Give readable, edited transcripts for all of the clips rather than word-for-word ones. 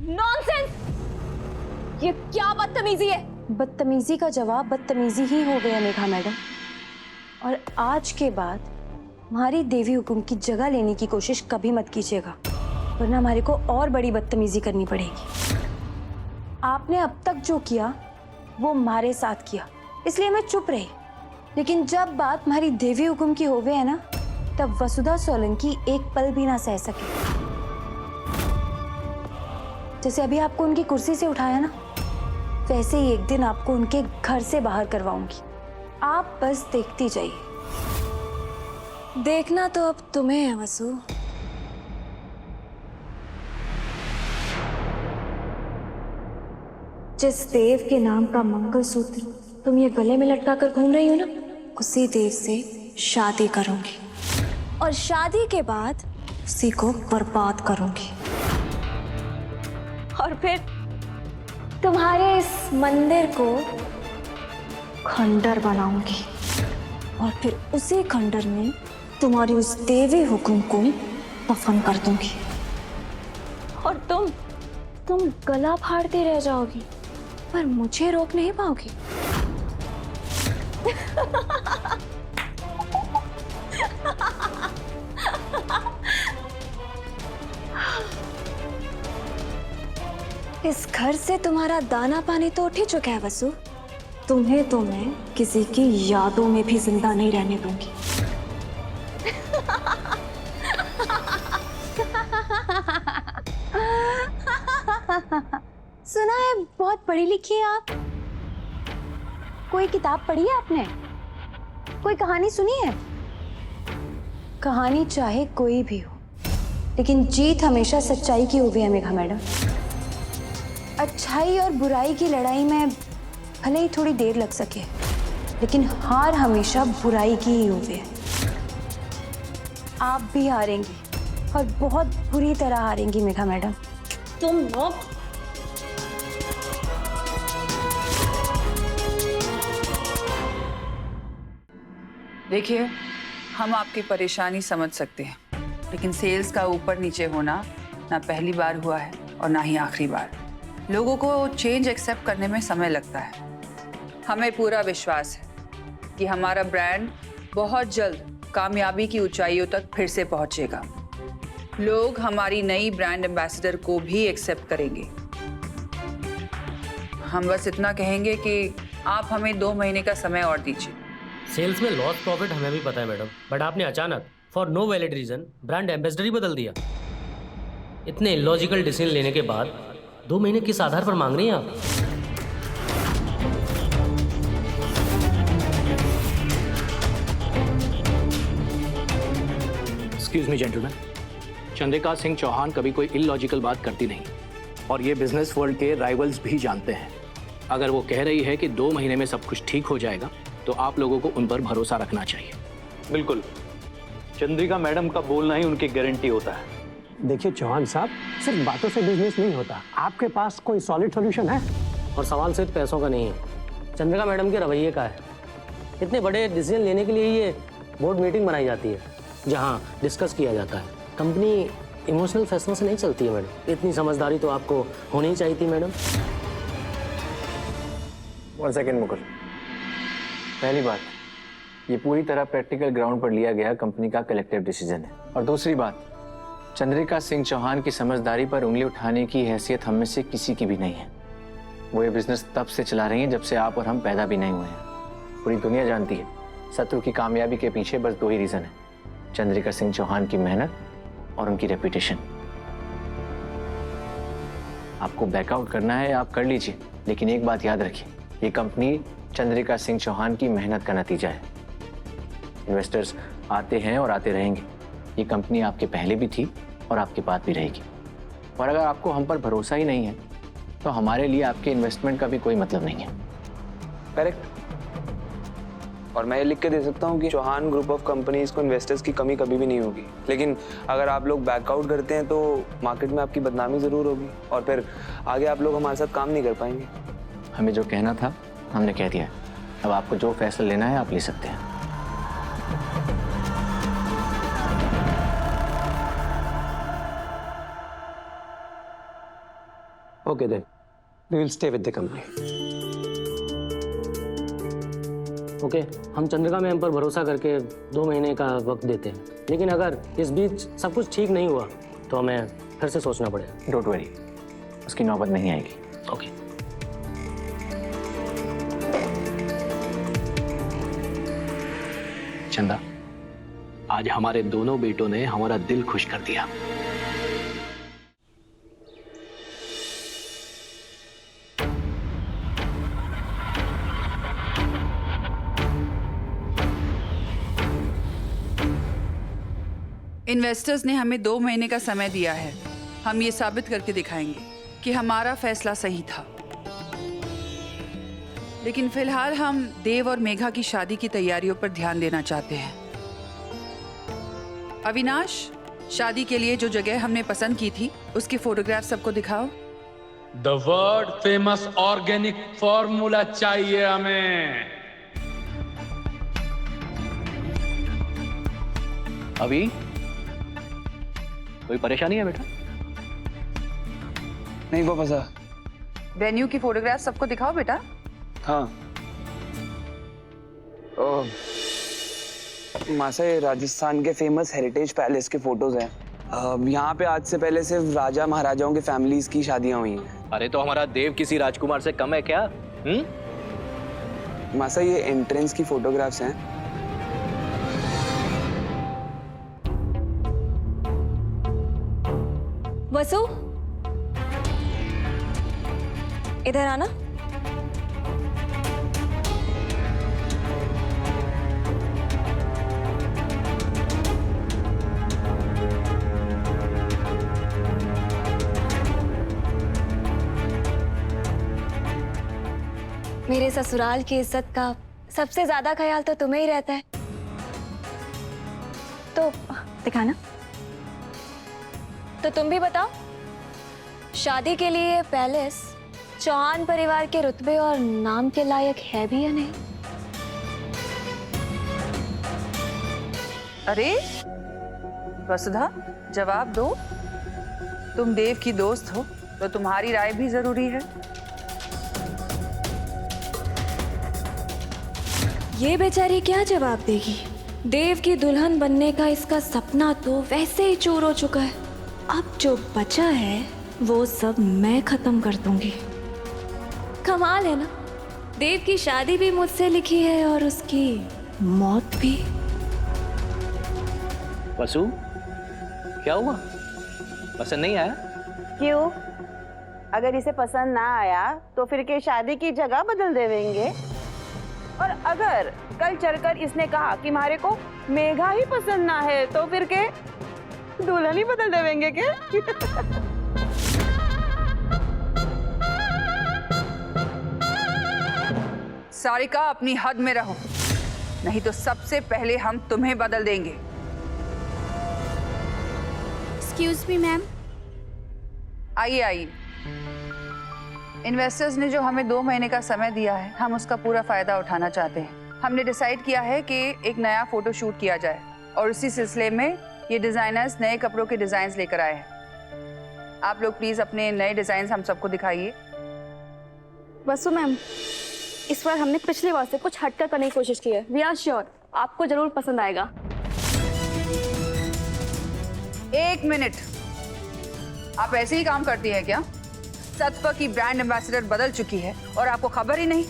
Nonsense! ये क्या बदतमीजी है? बदतमीजी का जवाब बदतमीजी ही हो गया मेघा मैडम। और आज के बाद हमारी देवी हुकुम की जगह लेने की कोशिश कभी मत कीजिएगा, वरना हमारे को और बड़ी बदतमीजी करनी पड़ेगी। आपने अब तक जो किया वो हमारे साथ किया, इसलिए मैं चुप रही। लेकिन जब बात हमारी देवी हुकुम की होवे है ना, तब वसुधा सोलंकी एक पल भी ना सह सके। जैसे अभी आपको उनकी कुर्सी से उठाया ना, वैसे ही एक दिन आपको उनके घर से बाहर करवाऊंगी। आप बस देखती जाइए। देखना तो अब तुम्हें है वसु। जिस देव के नाम का मंगलसूत्र तुम ये गले में लटका कर घूम रही हो ना, उसी देव से शादी करूंगी और शादी के बाद उसी को बर्बाद करूंगी। और फिर तुम्हारे इस मंदिर को खंडर बनाऊंगी और फिर उसी खंडर में तुम्हारी उस देवी हुकुम को दफन कर दूंगी। और तुम गला फाड़ते रह जाओगी, पर मुझे रोक नहीं पाओगी। इस घर से तुम्हारा दाना पानी तो उठ ही चुका है वसु। तुम्हें तो मैं किसी की यादों में भी जिंदा नहीं रहने दूंगी। सुना है बहुत पढ़ी लिखी है आप। कोई किताब पढ़ी है आपने? कोई कहानी सुनी है? कहानी चाहे कोई भी हो, लेकिन जीत हमेशा सच्चाई की हुई है मेघा मैडम। अच्छाई और बुराई की लड़ाई में भले ही थोड़ी देर लग सके, लेकिन हार हमेशा बुराई की ही हुई है। आप भी हारेंगी और बहुत बुरी तरह हारेंगी मेघा मैडम। तुम लोग देखिए, हम आपकी परेशानी समझ सकते हैं, लेकिन सेल्स का ऊपर नीचे होना ना पहली बार हुआ है और ना ही आखिरी बार। लोगों को चेंज एक्सेप्ट करने में समय लगता है। हमें पूरा विश्वास है कि हमारा ब्रांड बहुत जल्द कामयाबी की ऊंचाइयों तक फिर से पहुंचेगा। लोग हमारी नई ब्रांड एम्बेसडर को भी एक्सेप्ट करेंगे। हम बस इतना कहेंगे कि आप हमें 2 महीने का समय और दीजिए। सेल्स में लॉस प्रॉफिट हमें भी पता है मैडम, बट आपने अचानक for no valid reason brand ambassador ही बदल दिया। इतने इलॉजिकल डिसीजन लेने के बाद 2 महीने किस आधार पर मांग रही हैं आप? Excuse me gentleman, Chandrika Singh Chauhan कभी कोई इलॉजिकल बात करती नहीं और ये बिजनेस वर्ल्ड के राइवल्स भी जानते हैं। अगर वो कह रही है कि 2 महीने में सब कुछ ठीक हो जाएगा, तो आप लोगों को उन पर भरोसा रखना चाहिए। बिल्कुल, चंद्रिका मैडम का बोलना ही उनकी गारंटी होता है। देखिए चौहान साहब, सिर्फ बातों से बिजनेस नहीं होता। आपके पास कोई सॉलिड सॉल्यूशन है? और सवाल सिर्फ पैसों का नहीं है, चंद्रिका मैडम के रवैये का है। इतने बड़े डिसीजन लेने के लिए ये बोर्ड मीटिंग बनाई जाती है, जहाँ डिस्कस किया जाता है। कंपनी इमोशनल फैसलों से नहीं चलती है मैडम। इतनी समझदारी तो आपको होनी चाहिए थी मैडम। 1 सेकेंड मुकुल। पहली बात, ये पूरी तरह प्रैक्टिकल ग्राउंड पर लिया गया कंपनी का कलेक्टिव डिसीजन है। और दूसरी बात, चंद्रिका सिंह चौहान की समझदारी पर उंगली उठाने की हैसियत हम में से किसी की भी नहीं है। वो ये बिजनेस तब से चला रही हैं जब से आप और हम पैदा भी नहीं हुए हैं। पूरी दुनिया जानती है, शत्रु की कामयाबी के पीछे बस 2 ही रीजन है, चंद्रिका सिंह चौहान की मेहनत और उनकी रेपुटेशन। आपको बैकआउट करना है आप कर लीजिए, लेकिन एक बात याद रखिए, ये कंपनी चंद्रिका सिंह चौहान की मेहनत का नतीजा है। इन्वेस्टर्स आते हैं और आते रहेंगे। ये कंपनी आपके पहले भी थी और आपके बाद भी रहेगी। और अगर आपको हम पर भरोसा ही नहीं है, तो हमारे लिए आपके इन्वेस्टमेंट का भी कोई मतलब नहीं है। करेक्ट। और मैं ये लिख के दे सकता हूँ कि चौहान ग्रुप ऑफ कंपनीज को इन्वेस्टर्स की कमी कभी भी नहीं होगी। लेकिन अगर आप लोग बैकआउट करते हैं तो मार्केट में आपकी बदनामी ज़रूर होगी और फिर आगे आप लोग हमारे साथ काम नहीं कर पाएंगे। हमें जो कहना था हमने कह दिया। अब आपको जो फैसला लेना है आप ले सकते हैं। Okay then, we will stay with the company. Okay हम चंद्रिका मैम पर भरोसा करके 2 महीने का वक्त देते हैं, लेकिन अगर इस बीच सब कुछ ठीक नहीं हुआ तो हमें फिर से सोचना पड़ेगा। डोंट वरी, उसकी नौबत नहीं आएगी। ओके। चंदा, आज हमारे दोनों बेटों ने हमारा दिल खुश कर दिया। इन्वेस्टर्स ने हमें 2 महीने का समय दिया है। हम ये साबित करके दिखाएंगे कि हमारा फैसला सही था। लेकिन फिलहाल हम देव और मेघा की शादी की तैयारियों पर ध्यान देना चाहते हैं। अविनाश, शादी के लिए जो जगह हमने पसंद की थी उसकी फोटोग्राफ सबको दिखाओ। The world famous organic formula चाहिए हमें। अभी कोई परेशानी है बेटा? नहीं पापा साहब। वेन्यू की फोटोग्राफ सबको दिखाओ बेटा। हाँ। मासा, ये राजस्थान के फेमस हेरिटेज पैलेस के फोटोज हैं। यहाँ पे आज से पहले सिर्फ राजा महाराजाओं के फैमिलीज की शादियां हुई हैं। अरे तो हमारा देव किसी राजकुमार से कम है क्या? मासा, ये एंट्रेंस की फोटोग्राफ्स हैं। वसु, इधर आना। मेरे ससुराल की इज्जत का सबसे ज्यादा ख्याल तो तुम्हें ही रहता है, तो दिखाना। तो तुम भी बताओ, शादी के लिए पैलेस चौहान परिवार के रुतबे और नाम के लायक है भी या नहीं? अरे वसुधा, जवाब दो। तुम देव की दोस्त हो तो तुम्हारी राय भी जरूरी है। ये बेचारी क्या जवाब देगी? देव की दुल्हन बनने का इसका सपना तो वैसे ही चूर हो चुका है। अब जो बचा है वो सब मैं खत्म कर दूंगी। कमाल है ना, देव की शादी भी मुझसे लिखी है और उसकी मौत भी। वसु, क्या हुआ? पसंद नहीं आया? क्यों? अगर इसे पसंद ना आया तो फिर के शादी की जगह बदल देंगे। और अगर कल चलकर इसने कहा कि हमारे को मेघा ही पसंद ना है तो फिर के दुल्हन ही बदल देंगे क्या? सारिका, अपनी हद में रहो, नहीं तो सबसे पहले हम तुम्हें बदल देंगे। Excuse me ma'am. आइए आइए। इन्वेस्टर्स ने जो हमें 2 महीने का समय दिया है, हम उसका पूरा फायदा उठाना चाहते हैं। हमने डिसाइड किया है कि एक नया फोटो शूट किया जाए और उसी सिलसिले में ये डिजाइनर्स नए कपड़ों के डिजाइन लेकर आए हैं। आप लोग प्लीज अपने नए डिजाइन हम सबको दिखाइए। वसु मैम, इस बार हमने पिछले बार से कुछ हटकर करने की कोशिश की है। वी आर श्योर आपको जरूर पसंद आएगा। 1 मिनट, आप ऐसे ही काम करती है क्या? सत्व की ब्रांड एम्बेसडर बदल चुकी है और आपको खबर ही नहीं।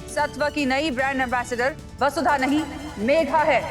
सत्व की नई ब्रांड एम्बेसडर वसुधा नहीं, मेघा है।